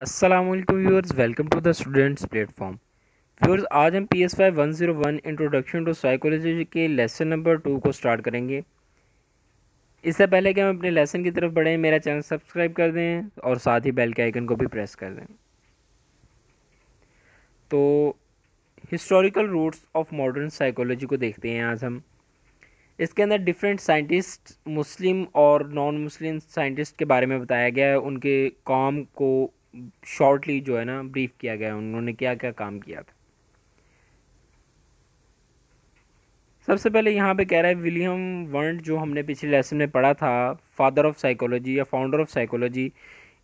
अस्सलाम वालेकुम viewers, welcome to the students platform. Viewers, आज हम PS5 101 इंट्रोडक्शन टू साइकोलॉजी के लेसन नंबर 2 को स्टार्ट करेंगे। इससे पहले कि हम अपने लेसन की तरफ बढ़ें, मेरा चैनल सब्सक्राइब कर दें और साथ ही बेल के आइकन को भी प्रेस कर दें। तो historical roots of modern psychology को देखते हैं आज हम। इसके अंदर डिफरेंट साइंटिस्ट, मुस्लिम और नॉन मुस्लिम साइंटिस्ट के बारे में बताया गया है। उनके काम को शॉर्टली जो है ना ब्रीफ किया गया है, उन्होंने क्या क्या काम किया था। सबसे पहले यहाँ पे कह रहा है विलियम वर्ंट, जो हमने पिछले लेसन में पढ़ा था, फादर ऑफ साइकोलॉजी या फाउंडर ऑफ साइकोलॉजी।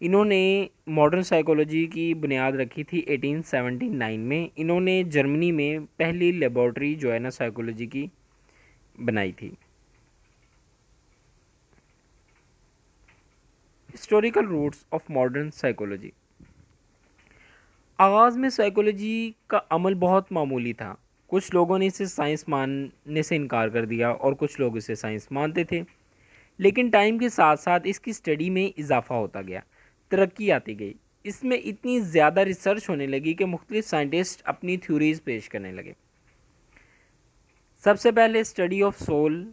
इन्होंने मॉडर्न साइकोलॉजी की बुनियाद रखी थी 1879 में। इन्होंने जर्मनी में पहली लेबॉर्ट्री जो है ना साइकोलॉजी की बनाई थी। Historical roots of modern psychology. आगाज़ में साइकोलॉजी का अमल बहुत मामूली था। कुछ लोगों ने इसे साइंस मानने से इनकार कर दिया और कुछ लोग इसे साइंस मानते थे। लेकिन टाइम के साथ साथ इसकी स्टडी में इजाफा होता गया, तरक्की आती गई। इसमें इतनी ज़्यादा रिसर्च होने लगी कि मुख्तलिफ साइंटिस्ट अपनी थ्योरीज पेश करने लगे। सबसे पहले स्टडी ऑफ सोल,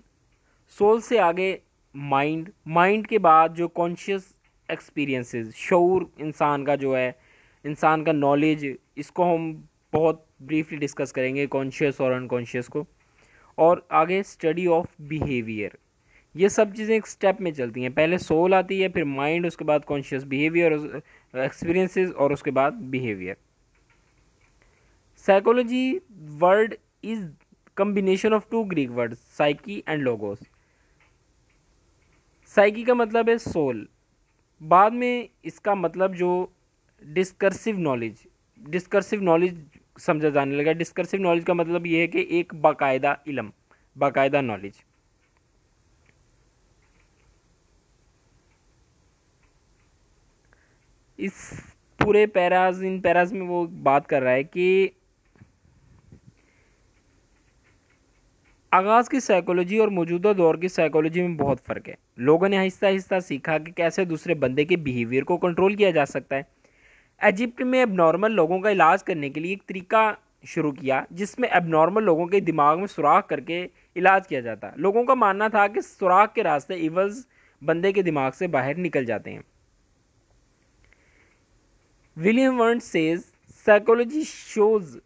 सोल से आगे माइंड, माइंड के बाद जो कॉन्शियस एक्सपीरियंसेस, शऊर इंसान का जो है, इंसान का नॉलेज, इसको हम बहुत ब्रीफली डिस्कस करेंगे, कॉन्शियस और अनकॉन्शियस को। और आगे स्टडी ऑफ बिहेवियर। ये सब चीज़ें एक स्टेप में चलती हैं, पहले सोल आती है, फिर माइंड, उसके बाद कॉन्शियस, बिहेवियर, एक्सपीरियंसेस और उसके बाद behaviour. Psychology word is combination of two Greek word, psyche and logos. Psyche का मतलब है सोल, बाद में इसका मतलब जो डिस्कर्सिव नॉलेज, डिस्कर्सिव नॉलेज समझा जाने लगा। डिस्कर्सिव नॉलेज का मतलब ये है कि एक बाकायदा इल्म, बाकायदा नॉलेज। इस पूरे पैराज, इन पैराज में वो बात कर रहा है कि आगाज़ की साइकोलॉजी और मौजूदा दौर की साइकोलॉजी में बहुत फ़र्क है। लोगों ने आहिस्ता आहिस्ता सीखा कि कैसे दूसरे बंदे के बिहेवियर को कंट्रोल किया जा सकता है। इजिप्ट में एबनॉर्मल लोगों का इलाज करने के लिए एक तरीका शुरू किया, जिसमें एबनॉर्मल लोगों के दिमाग में सुराख करके इलाज किया जाता। लोगों का मानना था कि सुराख के रास्ते इवल्स बंदे के दिमाग से बाहर निकल जाते हैं। William Vern says psychology shows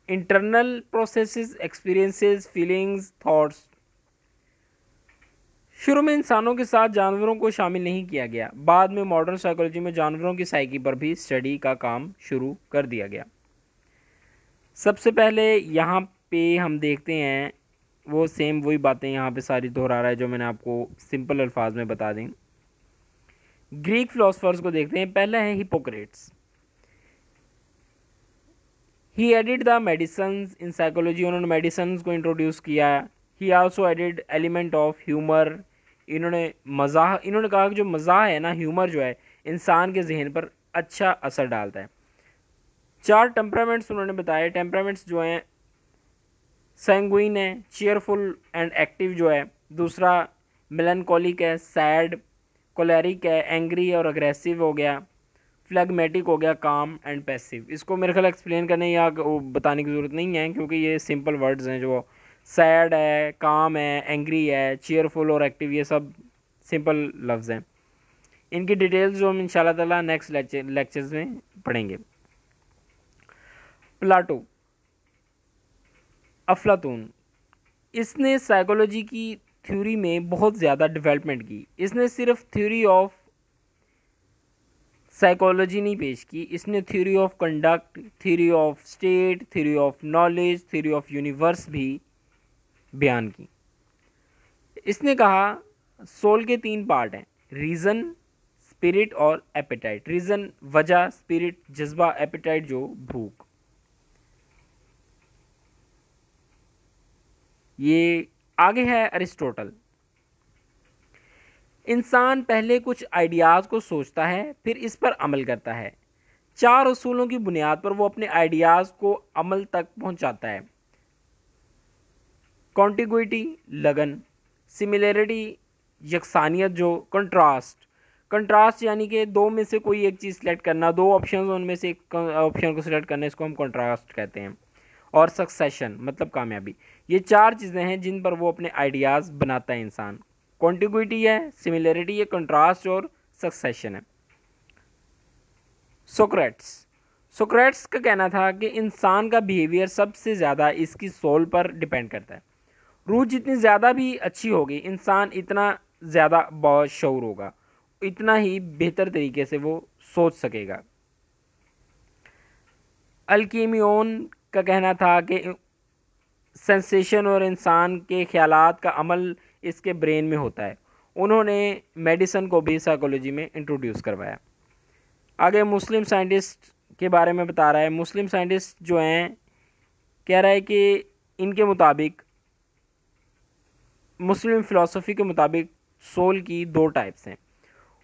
internal processes, experiences, feelings, thoughts. शुरू में इंसानों के साथ जानवरों को शामिल नहीं किया गया, बाद में मॉडर्न साइकोलॉजी में जानवरों की साइकी पर भी स्टडी का काम शुरू कर दिया गया। सबसे पहले यहाँ पे हम देखते हैं, वो सेम वही बातें यहाँ पे सारी दोहरा रहा है जो मैंने आपको सिंपल अल्फाज में बता दी। ग्रीक फिलोसफर्स को देखते हैं। पहला है Hippocrates. He added the medicine in psychology, उन्होंने मेडिसिन को इंट्रोड्यूस किया। ही also added element of humour, इन्होंने मज़ाह, इन्होंने कहा कि जो मज़ाह है ना, ह्यूमर जो है, इंसान के जहन पर अच्छा असर डालता है। चार टेम्परामेंट्स उन्होंने बताए। टेम्परामेंट्स जो हैं, सैंगुइन है, चेयरफुल एंड एक्टिव जो है। दूसरा मेलनकोलिक है, सैड, कोलेरिक है, एंग्री और अग्रेसिव हो गया। फ्लैगमेटिक हो गया, काम एंड पैसिव। इसको मेरे ख्याल एक्सप्लेन करने या बताने की ज़रूरत नहीं है, क्योंकि ये सिंपल वर्ड्स हैं। जो सैड है, काम है, एंग्री है, चेयरफुल और एक्टिव, ये सब सिंपल लफ्ज़ हैं। इनकी डिटेल्स जो हम इंशाल्लाह ताला नेक्स्ट लेक्चर्स में पढ़ेंगे। प्लाटो, अफलातून, इसने साइकोलॉजी की थ्योरी में बहुत ज़्यादा डेवलपमेंट की। इसने सिर्फ थ्योरी ऑफ साइकोलॉजी नहीं पेश की, इसने theory of conduct, theory of state, theory of knowledge, theory of universe भी बयान की। इसने कहा सोल के तीन पार्ट हैं, रीज़न, स्पिरिट और एपेटाइट। रीज़न वजह, स्पिरिट जज्बा, एपेटाइट जो भूख। ये आगे है अरिस्टोटल। इंसान पहले कुछ आइडियाज़ को सोचता है, फिर इस पर अमल करता है। चार उसूलों की बुनियाद पर वो अपने आइडियाज़ को अमल तक पहुंचाता है। कॉन्टिग्यूटी, लगन, सिमिलरिटी, यकसानियत जो, कंट्रास्ट, کنٹراسٹ یعنی کہ دو میں سے کوئی ایک چیز سلیکٹ کرنا، دو آپشنز ان میں سے ایک آپشن کو سلیکٹ کرنا، اس کو ہم کنٹراسٹ کہتے ہیں. اور سکسیشن مطلب کامیابی. یہ چار چیزیں ہیں جن پر وہ اپنے آئیڈیاز بناتا ہے انسان. کانٹیگوٹی ہے، سملیرٹی ہے، کنٹراسٹ اور سکسیشن ہے. سوکریٹس کا کہنا تھا کہ انسان کا بیہیویئر سب سے زیادہ اس کی سول پر ڈیپینڈ کرتا ہے. روح جتنی زیادہ بھی اچھی ہوگی، انسان اتنا زیادہ باشعور ہوگا، اتنا ہی بہتر طریقے سے وہ سوچ سکے گا. الکیمیون کا کہنا تھا کہ سینسیشن اور انسان کے خیالات کا عمل اس کے برین میں ہوتا ہے. انہوں نے میڈیسن کو بھی سائیکولوجی میں انٹروڈیوس کروایا. آگے مسلم سائنٹسٹ کے بارے میں بتا رہا ہے. مسلم سائنٹسٹ جو ہیں کہہ رہا ہے کہ ان کے مطابق، مسلم فلسفی کے مطابق سول کی دو ٹائپس ہیں،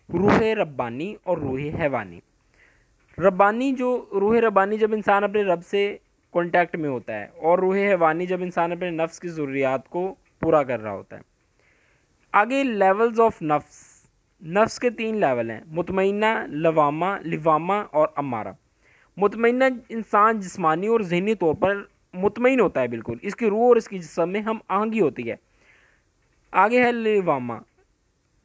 روح ربانی اور روح حیوانی. روح ربانی جب انسان اپنے رب سے کانٹیکٹ میں ہوتا ہے، اور روح حیوانی جب انسان اپنے نفس کی ضروریات کو پورا کر رہا ہوتا ہے. آگے لیولز آف نفس کے 3 لیول ہیں، مطمئنہ، لوامہ اور امارہ. مطمئنہ انسان جسمانی اور ذہنی طور پر مطمئن ہوتا ہے، بالکل اس کی روح اور اس کی جسم میں ہم آہنگی ہوتی ہے. آگے ہے لوامہ،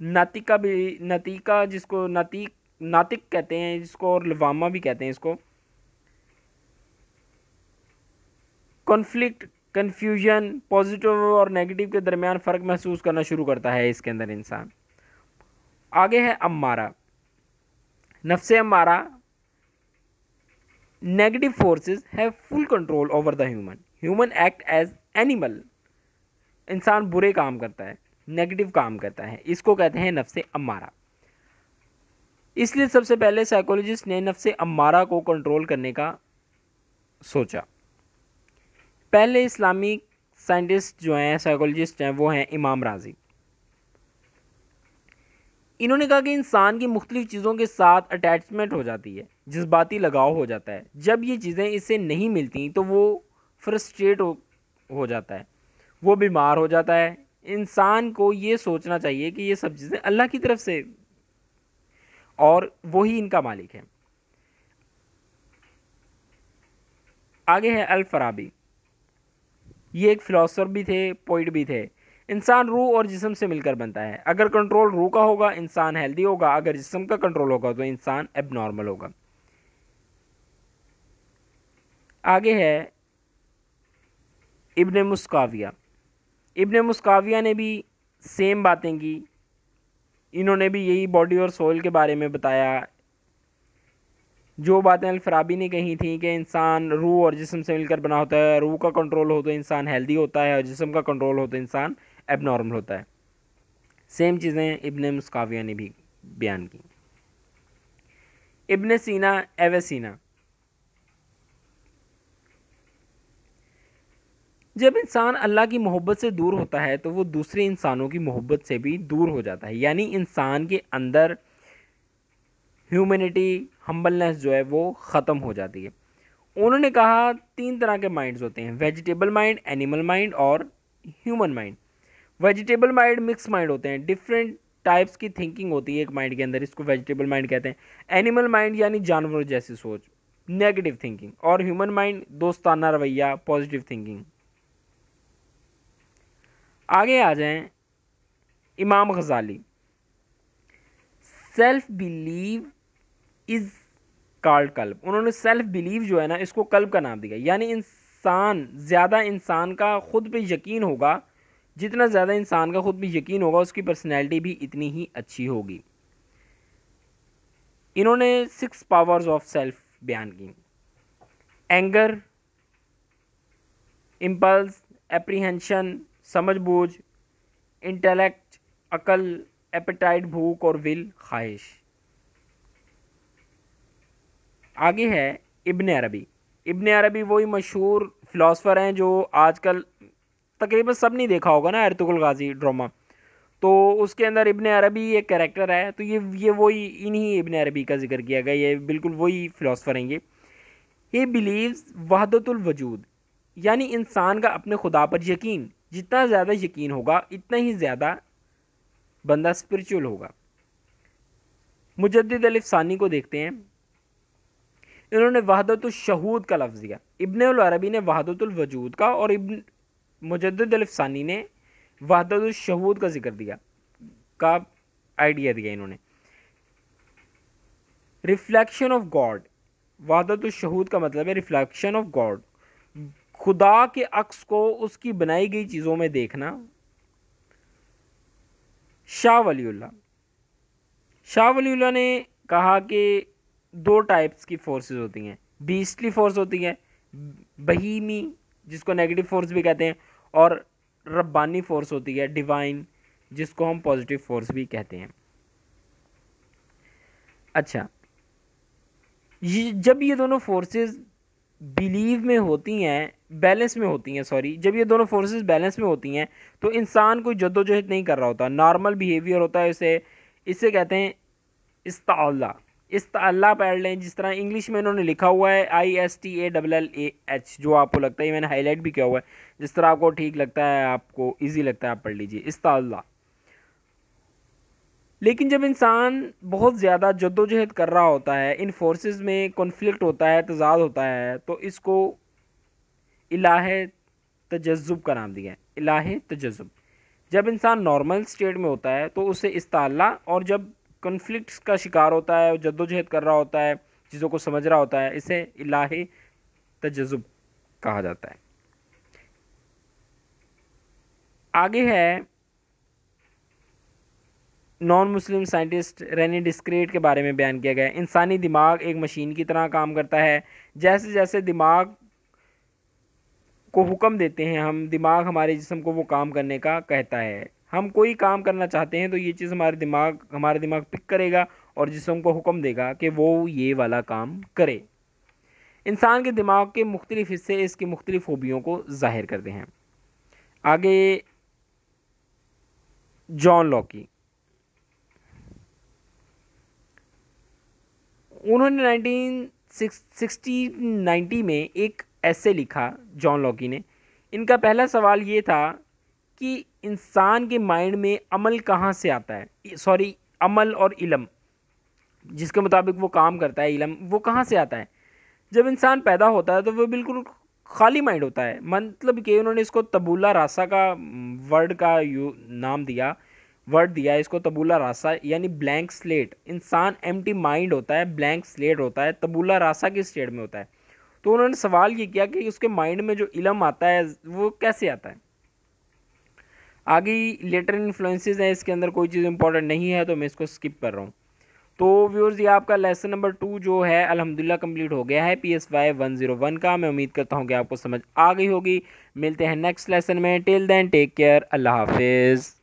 ناتیکا جس کو ناطق کہتے ہیں، جس کو اور لوامہ بھی کہتے ہیں. اس کو کنفلکٹ، کنفیوژن، پازیٹیو اور نیگیٹو کے درمیان فرق محسوس کرنا شروع کرتا ہے اس کے اندر انسان. آگے ہے امارہ، نفس امارہ. Negative forces have full control over the human act as animal. انسان برے کام کرتا ہے، نیگیٹو کام کرتا ہے، اس کو کہتے ہیں نفس امارہ. اس لیے سب سے پہلے سائیکولوجسٹ نے نفس امارہ کو کنٹرول کرنے کا سوچا. پہلے اسلامی سائنٹسٹ جو ہیں، سائیکولوجسٹ ہیں، وہ ہیں امام رازی. انہوں نے کہا کہ انسان کی مختلف چیزوں کے ساتھ اٹیچمنٹ ہو جاتی ہے، جذباتی لگاؤ ہو جاتا ہے. جب یہ چیزیں اس سے نہیں ملتی تو وہ فرسٹریٹ ہو جاتا ہے، وہ بیمار ہو جاتا ہے. انسان کو یہ سوچنا چاہیے کہ یہ سب چیزیں اللہ کی طرف سے اور وہی ان کا مالک ہے. آگے ہے الفارابی. یہ ایک فلاسفر بھی تھے، پوئٹ بھی تھے. انسان روح اور جسم سے مل کر بنتا ہے. اگر کنٹرول روح کا ہوگا انسان ہیلدی ہوگا، اگر جسم کا کنٹرول ہوگا تو انسان ایب نارمل ہوگا. آگے ہے ابن مسکاویہ. ابن مسکاویہ نے بھی سیم باتیں کی. انہوں نے بھی یہی باڈی اور سول کے بارے میں بتایا جو باتیں الفارابی نے کہی تھیں کہ انسان روح اور جسم سے مل کر بنا ہوتا ہے. روح کا کنٹرول ہو تو انسان ہیلدی ہوتا ہے، اور جسم کا کنٹرول ہو تو انسان ایب نارمل ہوتا ہے. سیم چیزیں ابن مسکاویہ نے بھی بیان کی. ابن سینا، ایویسینا. جب انسان اللہ کی محبت سے دور ہوتا ہے تو وہ دوسرے انسانوں کی محبت سے بھی دور ہو جاتا ہے. یعنی انسان کے اندر ہیومینٹی، ہمبلنس جو ہے وہ ختم ہو جاتی ہے. انہوں نے کہا 3 طرح کے مائنڈز ہوتے ہیں، ویجیٹیبل مائنڈ، اینیمل مائنڈ اور human mind. Vegetable mind mix mind ہوتے ہیں، ڈفرینٹ ٹائپس کی تھنکنگ ہوتی ہے ایک مائنڈ کے اندر، اس کو ویجیٹیبل مائنڈ کہتے ہیں. اینیمل مائنڈ یعنی جانوروں جیسی سوچ، نیگیٹو تھنکنگ. اور ہیومن مائنڈ دوستانہ رویہ، پازیٹیو تھنکنگ. آگے آ جائیں امام غزالی. سیلف بیلیو از کالڈ قلب. انہوں نے سیلف بیلیو جو ہے نا، اس کو قلب کا نام دیا. یعنی زیادہ انسان کا خود پہ یقین ہوگا، جتنا زیادہ انسان کا خود پہ یقین ہوگا اس کی پرسنالٹی بھی اتنی ہی اچھی ہوگی. انہوں نے 6 پاورز آف سیلف بیان کی: اینگر، امپلس، اپریہنشن سمجھ بوجھ، انٹیلیکٹ عقل، ایپیٹائٹ بھوک، اور ول خواہش. آگے ہے ابن عربی. ابن عربی وہی مشہور فلاسفر ہیں جو آج کل تقریباً سب نے دیکھا ہوگا نا، ارطغرل غازی ڈرامہ. تو اس کے اندر ابن عربی ایک کریکٹر ہے. تو یہ وہی انہی ابن عربی کا ذکر کیا گیا. یہ بالکل وہی فلاسفر ہیں. یہ بلیوز وحدت الوجود، یعنی انسان کا اپنے خدا پر یقین. جتنا زیادہ یقین ہوگا اتنا ہی زیادہ بندہ اسپرچول ہوگا. मुजद्दिद अलिफ सानी को देखते हैं, इन्होंने वहदतुल शहूद का लफ्ज़ दिया, इब्न अल अरबी ने वहदतुल वजूद का और इब्न मुजद्दिद अलिफ सानी ने वहदतुल शहूद का जिक्र दिया, का आइडिया दिया इन्होंने। रिफ्लेक्शन ऑफ गॉड, वहदतुल शहूद का मतलब है रिफ्लेक्शन ऑफ गॉड, खुदा के अक्स को उसकी बनाई गई चीज़ों में देखना। शाह वलीउल्लाह ने कहा कि दो टाइप्स की फोर्सेस होती हैं, बीस्टली फोर्स होती है, बहीमी जिसको नेगेटिव फोर्स भी कहते हैं, और रब्बानी फोर्स होती है, डिवाइन, जिसको हम पॉजिटिव फोर्स भी कहते हैं। अच्छा, जब ये दोनों फोर्सेस बिलीव में होती हैं, बैलेंस में होती हैं, सॉरी, जब ये दोनों फोर्सेस बैलेंस में होती हैं तो इंसान कोई जद्दोजहद नहीं कर रहा होता, नॉर्मल बिहेवियर होता है। इसे कहते हैं इस्ताअल्लाह। इस्ताअल्लाह पढ़ लें, जिस तरह इंग्लिश में इन्होंने लिखा हुआ है ISTALLAH, जो आपको लगता है, मैंने हाईलाइट भी किया हुआ है, जिस तरह आपको ठीक लगता है, आपको ईजी लगता है, आप पढ़ लीजिए इस्ताअल्लाह। लेकिन जब इंसान बहुत ज़्यादा जद्दोजहद कर रहा होता है, इन फोर्सेस में कॉन्फ्लिक्ट होता है, तजाद होता है, तो इसको इलाह तजज़ुब का नाम दिया है, इलाह तजज़ुब। जब इंसान नॉर्मल स्टेट में होता है तो उसे इस्ताअल्लाह, और जब कॉन्फ्लिक्ट्स का शिकार होता है, जद्दोजहद कर रहा होता है, चीज़ों को समझ रहा होता है, इसे इलाह तजज़ुब कहा जाता है। आगे है नॉन मुस्लिम साइंटिस्ट रेनी डिस्क्रेट के बारे में बयान किया गया है। इंसानी दिमाग एक मशीन की तरह काम करता है। जैसे जैसे दिमाग को हुक्म देते हैं हम, दिमाग हमारे जिस्म को वो काम करने का कहता है। हम कोई काम करना चाहते हैं तो ये चीज़ हमारा दिमाग पिक करेगा और जिस्म को हुक्म देगा कि वो ये वाला काम करे। इंसान के दिमाग के मुख्तलिफ हिस्से इसकी मुख्तलिफ खूबियों को ज़ाहिर करते हैं। आगे जॉन लॉकी, उन्होंने 1990 में एक ऐसे लिखा, जॉन लॉकी ने। इनका पहला सवाल ये था कि इंसान के माइंड में अमल कहाँ से आता है, सॉरी, अमल और इल्म, जिसके मुताबिक वो काम करता है, इल्म वो कहाँ से आता है। जब इंसान पैदा होता है तो वो बिल्कुल खाली माइंड होता है, मतलब कि उन्होंने इसको तबूला रासा का वर्ड का नाम दिया, वर्ड दिया इसको तबूला रासा, यानी ब्लैंक स्लेट। इंसान एम्प्टी माइंड होता है, ब्लैंक स्लेट होता है, तबूला रासा की स्टेट में होता है। तो उन्होंने सवाल ये किया कि उसके माइंड में जो इल्म आता है वो कैसे आता है। आगे लेटर इन्फ्लुएंसेस है, इसके अंदर कोई चीज़ इंपॉर्टेंट नहीं है तो मैं इसको स्किप कर रहा हूँ। तो व्यूअर्स, ये आपका लेसन नंबर 2 जो है अल्हम्दुलिल्लाह कंप्लीट हो गया है PSY 101 का। मैं उम्मीद करता हूँ कि आपको समझ आ गई होगी। मिलते हैं नेक्स्ट लेसन में, टिल देन टेक केयर, अल्लाह हाफिज़।